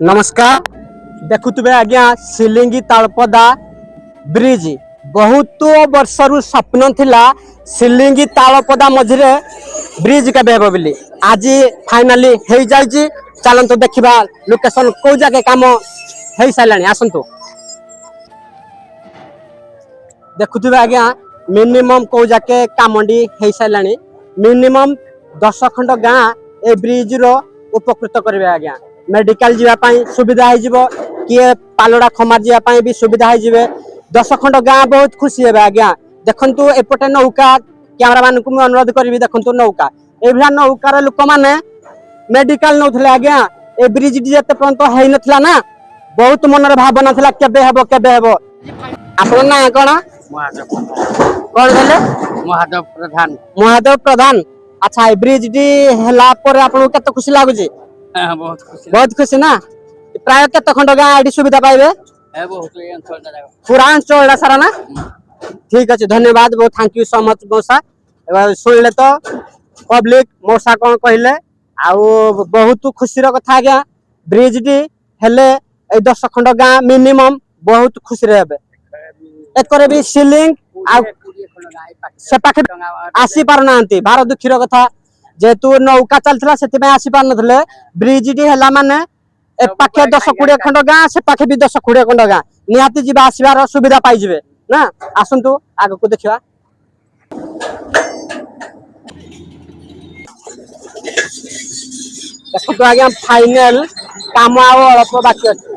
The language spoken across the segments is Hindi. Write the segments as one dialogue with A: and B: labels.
A: नमस्कार देखुवे आज्ञा सिलिंगी तालपदा ब्रिज बहुत वर्षर स्वप्न थिला सिलिंगी तालपदा मझिरे ब्रिज केबे हेबो बोली आज फाइनाली हो जाइए। चलतु देखा लोकेशन कौ जगह काम हो सारे आसतु देखुवे आज्ञा मिनिमम कौ जगह कामडी हो सारे मिनिमम 10 खंड गाँ ए ब्रिज रो उपकृत करेंगे आज्ञा। मेडिकल जीवाई सुविधा हो किए पालड़ा खमार जीवाई भी सुविधा हो 10 खंड गाँ बहुत खुशी है आज्ञा। देखु एपटे नौका कैमरा मान को अनुरोध करी देखु नौका एभा नौकार लोक मैंने मेडिकल नौले आज्ञा। ए ब्रिज जिते पर्यंत हो नाला ना बहुत मनर भावना था केबे हेबो आपन ना कौन कौन कहले
B: महादेव प्रधान।
A: महादेव प्रधान। अच्छा ए ब्रिज टी हला पर आपन केते खुशी लागुची? बहुत खुशी ना। प्राय केते खंड गाँ आडी सुविधा पाइबे? पूरा अंचल सारा ना। ठीक अच्छे धन्यवाद बहुत थैंक यू सो मच मौसा। शुणिले तो पब्लिक मौसा कौन कहले आउ बहुत खुशी कथा आज्ञा। ब्रिज टी हेले 10 खंड गाँ मिनिमम बहुत खुशी रहे एकर भी सिलिंग से पाखे आसी पार नांती भार दुखीर कथा जेहेतु नौका चलता से आसी पार नथले ब्रिज टी हैला माने ए पाखे 10-20 खंड गाँ से पाखे भी 10-20 खंड गाँ निहाती जीवा आसबार सुविधा पाई जिवे ना। आसंतु आग को देखिबा देखो आज्ञा फाइनल काम अल्प बाकी अच्छे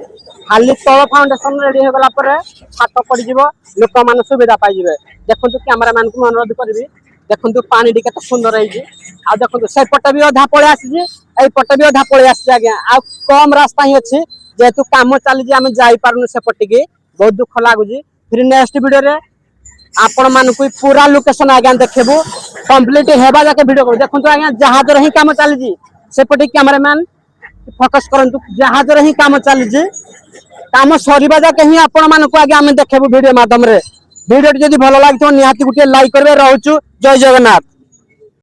A: खाली तल फाउंडेशन रेडी हो गला पर छात पड़ जिवो लोक मान सुविधा पाई जिवे। देखु कैमरा मैन को अनुरोध करी देखु पानी टी केते सुंदर है आ देखु से पट भी अधा पळे आसी ए पट भी अधा पळे आसी आज्ञा। आ कम रास्ता ही अच्छी जेहेतु काम चली आम जाई पारनु से पटिकी बहुत दुख लागुची। फिर नेक्स्ट वीडियो रे आपण मान को पूरा लोकेशन आज्ञा देखबो कंप्लीट हेबा जाके वीडियो कर देखु आज्ञा जहाज रे ही काम चली से पटे कैमरामैन फोकस करंतु जहाज रे ही काम चली काम सरीबा जाके ही आपण मान को आगे आम देखबो वीडियो माध्यम रे। वीडियो जदि भल लागितो निहाती गुटे लाइक करबे रहउछु। जय जगन्नाथ।